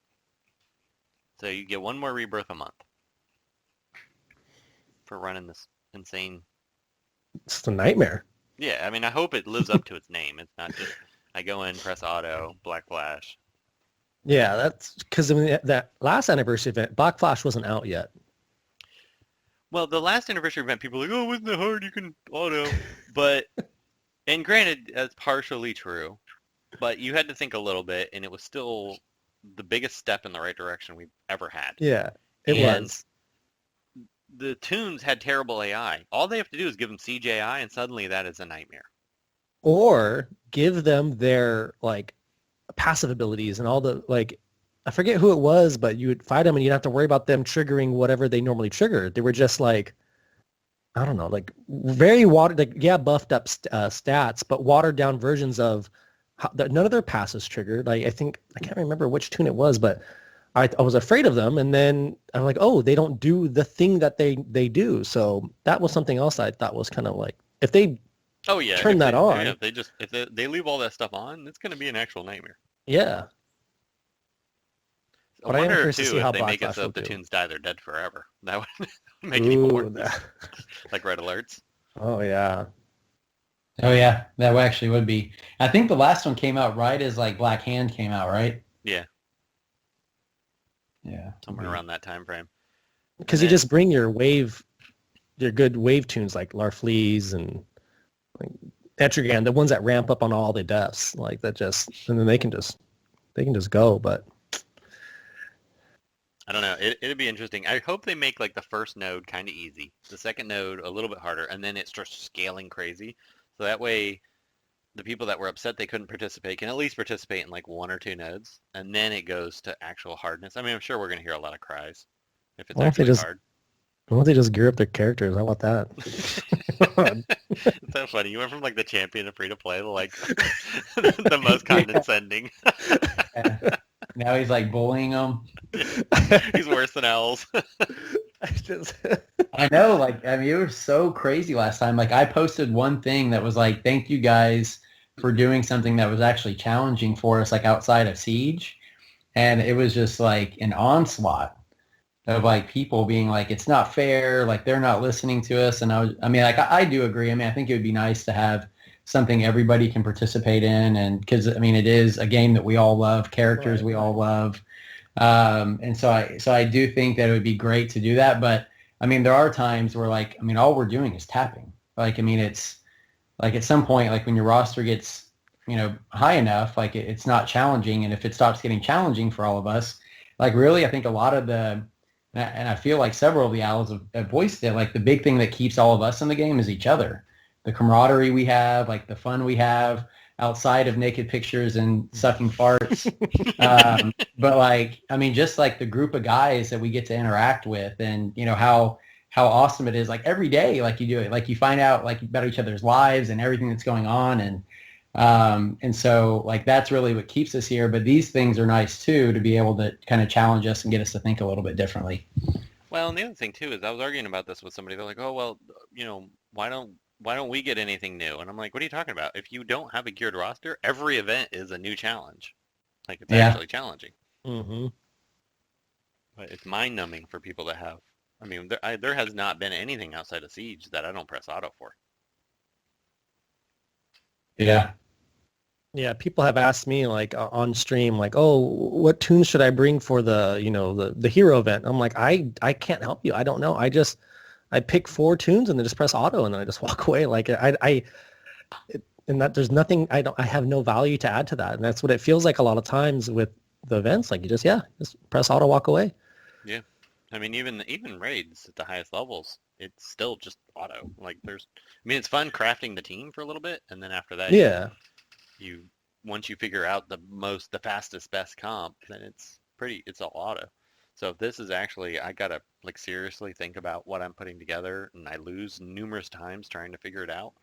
So you get one more rebirth a month for running this insane. It's a nightmare. Yeah, I mean, I hope it lives up to its name. It's not just I go in, press auto, Black Flash. Yeah, that's because that last anniversary event, Black Flash wasn't out yet. Well, the last anniversary event, people were like, oh, wasn't it hard? You can auto. But, and granted, that's partially true. But you had to think a little bit, and it was still the biggest step in the right direction we've ever had. Yeah, it was. The toons had terrible AI. All they have to do is give them siege AI, and suddenly that is a nightmare. Or give them their like passive abilities and all the like. I forget who it was, but you would fight them, and you'd have to worry about them triggering whatever they normally trigger. They were just like, I don't know, like very watered, like buffed up stats, but watered down versions of. None of their passes triggered. Like I can't remember which toon it was, but I was afraid of them. And then I'm like, oh, they don't do the thing that they do. So that was something else I thought was kind of like if they turn that on. Yeah, if they leave all that stuff on, it's going to be an actual nightmare. Yeah. I wonder too if they make it so if the toons die, they're dead forever. That would make it even worse. Like red alerts. Oh yeah. Oh yeah, that actually would be. I think the last one came out right as like Black Hand came out, right? Yeah. Yeah. Somewhere around that time frame. Because you just bring your good wave toons like Larfleeze and like Etrigan, the ones that ramp up on all the deaths, like that and then they can just go, but I don't know. It'd be interesting. I hope they make like the first node kind of easy, the second node a little bit harder, and then it starts scaling crazy. So that way, the people that were upset they couldn't participate can at least participate in like 1 or 2 nodes, and then it goes to actual hardness. I mean, I'm sure we're going to hear a lot of cries if it's actually hard. Why don't they just gear up their characters? I want that. It's so funny. You went from like the champion of free-to-play to like the most condescending. Now he's like bullying them. He's worse than L's. I know, like, I mean, it was so crazy last time. Like, I posted one thing that was like, thank you guys for doing something that was actually challenging for us, like outside of Siege. And it was just like an onslaught. of like people being like, it's not fair, like they're not listening to us. And I mean, like I do agree. I mean, I think it would be nice to have something everybody can participate in, and because I mean, it is a game that we all love, characters we all love, and so I do think that it would be great to do that. But I mean, there are times where like, I mean, all we're doing is tapping. Like, I mean, it's like at some point, like when your roster gets, high enough, like it's not challenging. And if it stops getting challenging for all of us, like really, I think a lot of and I feel like several of the owls have voiced it, like the big thing that keeps all of us in the game is each other. The camaraderie we have, like the fun we have outside of naked pictures and sucking farts. But like, I mean, just like the group of guys that we get to interact with, and how awesome it is. Like every day, like you do it, like you find out like about each other's lives and everything that's going on, and so like that's really what keeps us here. But these things are nice too, to be able to kind of challenge us and get us to think a little bit differently. Well, and the other thing too is I was arguing about this with somebody. They're like, "Oh, well, why don't we get anything new?" And I'm like, "What are you talking about? If you don't have a geared roster, every event is a new challenge. Like it's actually challenging. Mm-hmm. But it's mind-numbing for people to have. I mean, there has not been anything outside of Siege that I don't press auto for. Yeah. Yeah, people have asked me like on stream, like, "Oh, what tunes should I bring for the hero event?" I'm like, I can't help you. I don't know. I pick 4 tunes and then just press auto and then I just walk away. Like and that there's nothing. I have no value to add to that, and that's what it feels like a lot of times with the events. Like you just press auto, walk away. Yeah, I mean even raids at the highest levels, it's still just auto. Like I mean, it's fun crafting the team for a little bit, and then after that, you once you figure out the fastest, best comp, then it's all auto. So if this is actually, I gotta like seriously think about what I'm putting together, and I lose numerous times trying to figure it out,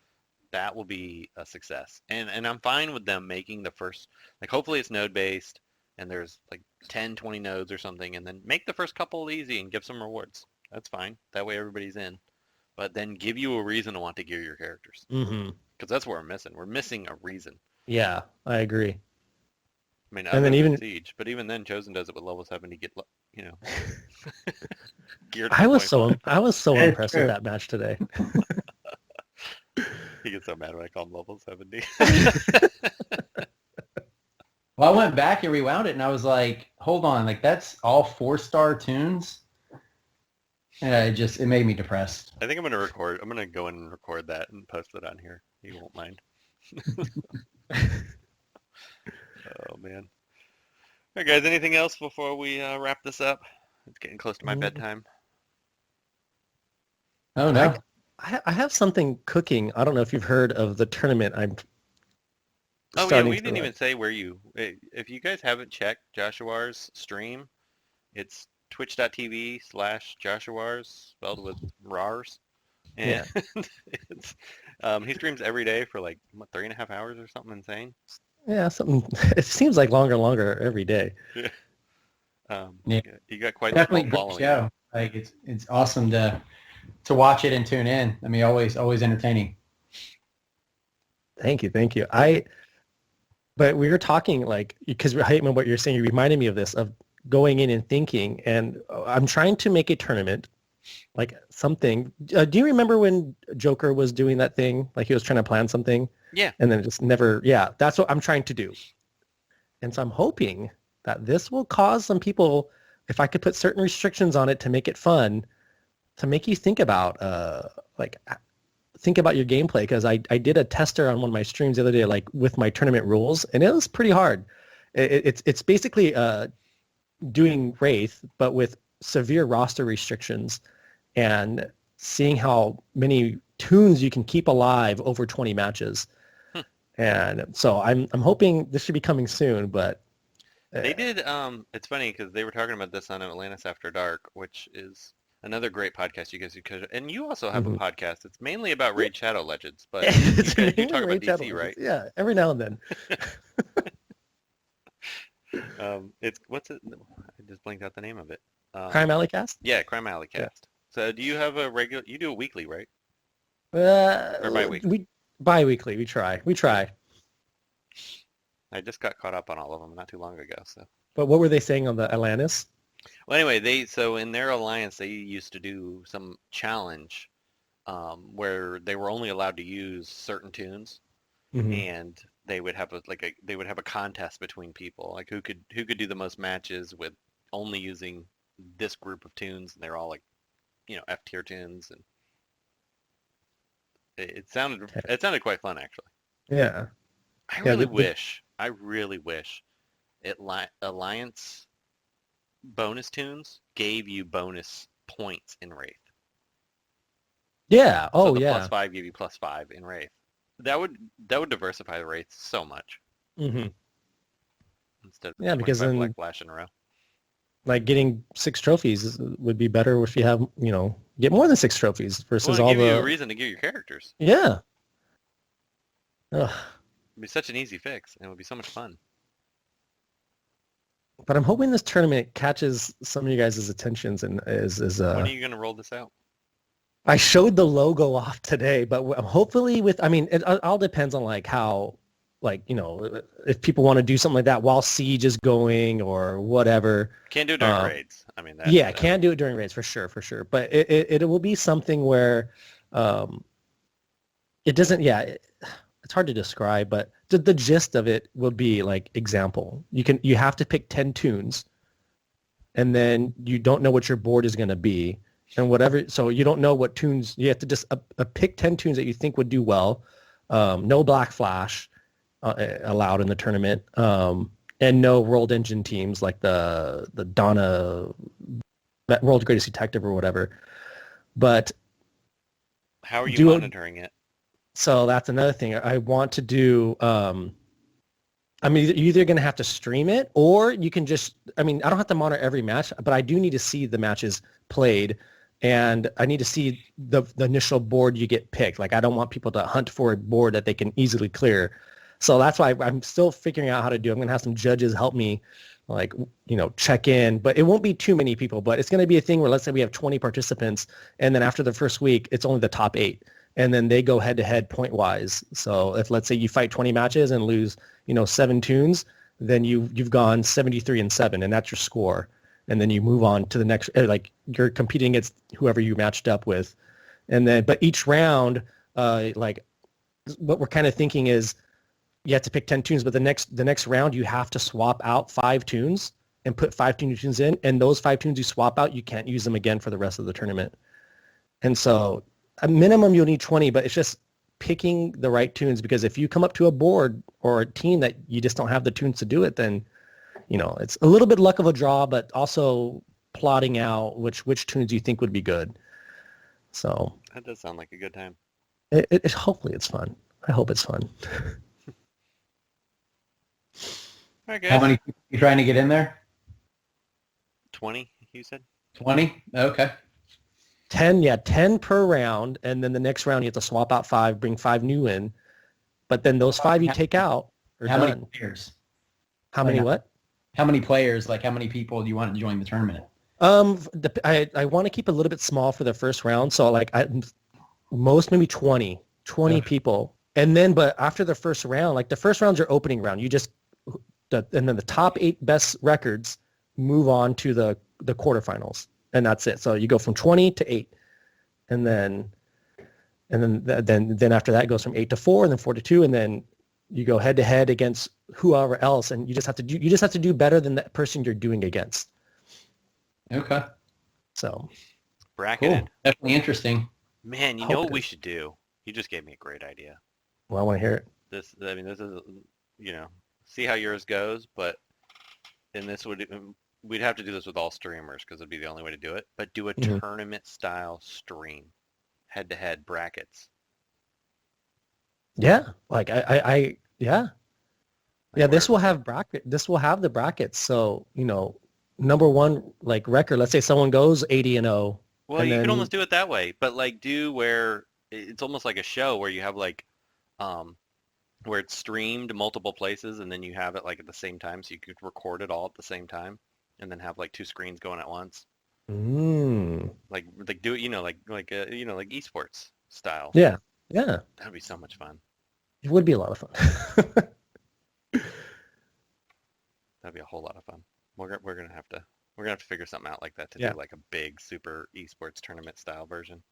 that will be a success. And I'm fine with them making the first, like hopefully it's node based, and there's like 10, 20 nodes or something, and then make the first couple easy and give some rewards. That's fine. That way everybody's in. But then give you a reason to want to gear your characters. Mm-hmm. Because that's what we're missing. We're missing a reason. Yeah, I agree. I mean, and then even Siege, but even then, Chosen does it with level 70. Get geared. I was so impressed with that match today. He gets so mad when I call him level 70. Well, I went back and rewound it, and I was like, hold on, like that's all 4-star tunes, and it made me depressed. I think I'm gonna go in and record that and post it on here. You won't mind. Oh man. All right, guys. Anything else before we wrap this up? It's getting close to my bedtime. Oh no. I have something cooking. I don't know if you've heard of the tournament. Oh yeah, we didn't even say where if you guys haven't checked Joshurawrs stream, it's twitch.tv/Joshurawrs, spelled with RARS. And it's, he streams every day for like 3.5 hours or something insane. Yeah, something. It seems like longer and longer every day. Yeah. You got quite definitely the great following. show. Like it's awesome to watch it and tune in. I mean, always entertaining. Thank you. But we were talking like, because Hatemael, what you're saying, you reminded me of this, of going in and thinking, and I'm trying to make a tournament, like something. Do you remember when Joker was doing that thing? Like he was trying to plan something? Yeah. And then it just never, that's what I'm trying to do. And so I'm hoping that this will cause some people, if I could put certain restrictions on it to make it fun, to make you think about your gameplay, because I did a tester on one of my streams the other day, like with my tournament rules, and it was pretty hard. It's basically doing Wraith, but with severe roster restrictions, and seeing how many tunes you can keep alive over 20 matches. And so I'm hoping this should be coming soon, but they did. It's funny because they were talking about this on Atlantis After Dark, which is another great podcast you guys could, and you also have a podcast. It's mainly about Raid Shadow Legends, but you talk about DC, right? Yeah, every now and then. It's what's it? I just blanked out the name of it. Crime Alley Cast? Yeah, Crime Alley Cast. Yeah. So do you have a regular? You do it weekly, right? Or bi-weekly? Bi-weekly. We try. I just got caught up on all of them not too long ago. So. But what were they saying on the Atlantis? Well, anyway, so in their alliance they used to do some challenge where they were only allowed to use certain tunes, Hmm. and they would have a contest between people, like who could do the most matches with only using this group of tunes, and they're all like F tier tunes, and it sounded quite fun actually. Yeah. I Yeah. really wish Alliance bonus tunes gave you bonus points in Wraith. Yeah. So Oh, the plus yeah. 5 give you plus 5 in Wraith. That would diversify the Wraith so much Hmm. instead of Yeah, because 25 Black then Flash in a row. like getting 6 trophies would be better if you have, get more than 6 trophies Well, versus it all give you a the, reason to get your characters. yeah. Ugh. It'd be such an easy fix, and it would be so much fun. But I'm hoping this tournament catches some of you guys' attentions and is When are you going to roll this out? I showed the logo off today, but hopefully it all depends on like how, like, if people want to do something like that while Siege is going or whatever. Can't do it during raids. I mean, Yeah, can't do it during raids for sure. But it will be something where it doesn't, it's hard to describe, but the gist of it will be like, example, you have to pick 10 tunes and then you don't know what your board is going to be. And whatever, so you don't know what tunes, you have to just pick 10 tunes that you think would do well. No Black Flash allowed in the tournament, and no rolled engine teams like the Donna, World's Greatest Detective or whatever. But how are you monitoring it? So that's another thing. I want to do, you're either going to have to stream it or you can just, I don't have to monitor every match, but I do need to see the matches played. And I need to see the initial board you get picked. Like, I don't want people to hunt for a board that they can easily clear. So that's why I'm still figuring out how to do it. I'm going to have some judges help me, like, check in. But it won't be too many people. But it's going to be a thing where, let's say we have 20 participants, and then after the first week, it's only the top 8. And then they go head-to-head point-wise. So if, let's say, you fight 20 matches and lose, 7 tunes, then you've gone 73-7, and that's your score. And then you move on to the next, like, you're competing against whoever you matched up with. And then, but each round, like, what we're kind of thinking is you have to pick 10 tunes, but the next round you have to swap out 5 tunes and put 5 tunes in. And those 5 tunes you swap out, you can't use them again for the rest of the tournament. And so a minimum you'll need 20, but it's just picking the right tunes, because if you come up to a board or a team that you just don't have the tunes to do it, then it's a little bit luck of a draw, but also plotting out which tunes you think would be good. So that does sound like a good time. Hopefully it's fun. I hope it's fun. All right, guys. How many people are you trying to get in there? 20, you said? 20? Okay. 10 per round, and then the next round you have to swap out 5, bring 5 new in, but then those 5 you take out are how done. Many players? How many what? How many players, like how many people do you want to join the tournament? I want to keep a little bit small for the first round, so like most maybe 20 okay. people, and then but after the first round, like the first round's your opening round, you just and then the top 8 best records move on to the quarterfinals, and that's it. So you go from 20 to 8, and then after that it goes from 8 to 4, and then 4 to 2, and then you go head to head against whoever else, and you just have to do better than that person you're doing against. Okay. So bracketed. Cool. Definitely interesting. Man, you know what we should do? You just gave me a great idea. Well, I want to hear it. This is, see how yours goes, but we'd have to do this with all streamers because it'd be the only way to do it. But do a tournament style stream, head to head brackets. Yeah, like yeah. This will have the brackets. So number one like record. Let's say someone goes 80-0. Well, you can almost do it that way, but like do where it's almost like a show where you have like, where it's streamed multiple places, and then you have it like at the same time, so you could record it all at the same time, and then have like 2 screens going at once. Like do it, like esports style. Yeah. That'd be so much fun. It would be a lot of fun. That'd be a whole lot of fun. We're gonna have to We're gonna have to figure something out like that to Yeah. do like a big super esports tournament style version.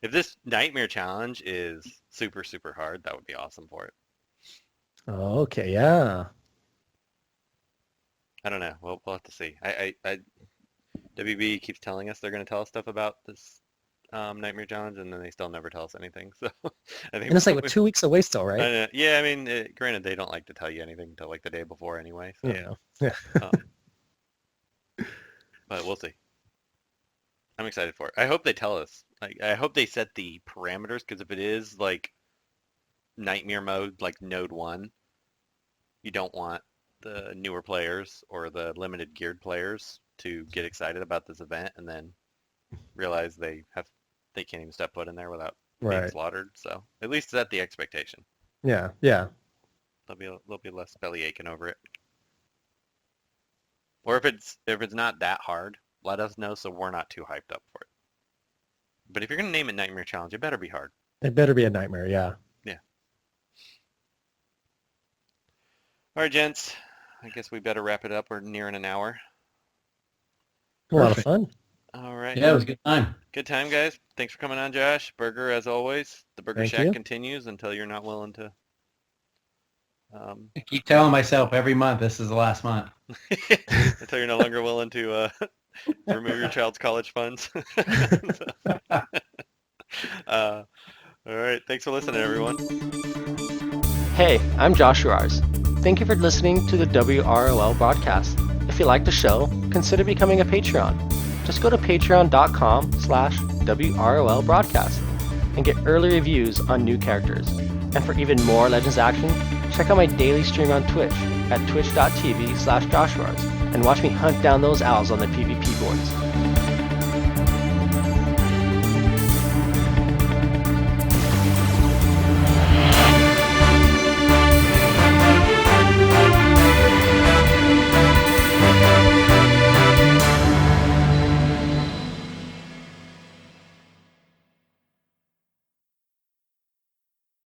If this Nightmare Challenge is super, super hard, that would be awesome for it. Oh, okay, yeah. I don't know. We'll have to see. WB keeps telling us they're going to tell us stuff about this Nightmare Challenge, and then they still never tell us anything. So I think And it's like 2 weeks away still, right? yeah, I mean, granted, they don't like to tell you anything until like the day before anyway. So, Yeah. Yeah. but we'll see. I'm excited for it. I hope they tell us. Like, I hope they set the parameters, because if it is like Nightmare mode, like Node 1, you don't want the newer players or the limited geared players to get excited about this event and then realize they can't even step foot in there without being Right. slaughtered. So at least set the expectation. Yeah. Yeah. There'll be less belly aching over it. Or if it's not that hard, let us know so we're not too hyped up for it. But if you're gonna name it Nightmare Challenge, it better be hard. It better be a nightmare, yeah. All right, gents. I guess we better wrap it up. We're nearing an hour. A lot of Perfect. fun. All right. Yeah, it was a good time. Good time, guys. Thanks for coming on, Josh. Burger, as always. The Burger Thank Shack you. continues until you're not willing to. I keep telling myself every month this is the last month. Until you're no longer willing to remove your child's college funds. All right. Thanks for listening, everyone. Hey, I'm Joshurawrs. Thank you for listening to the WROL Broadcast. If you like the show, consider becoming a Patreon. Just go to patreon.com/WROL Broadcast and get early reviews on new characters. And for even more Legends action, check out my daily stream on Twitch at twitch.tv/Joshurawrs and watch me hunt down those owls on the PvP boards.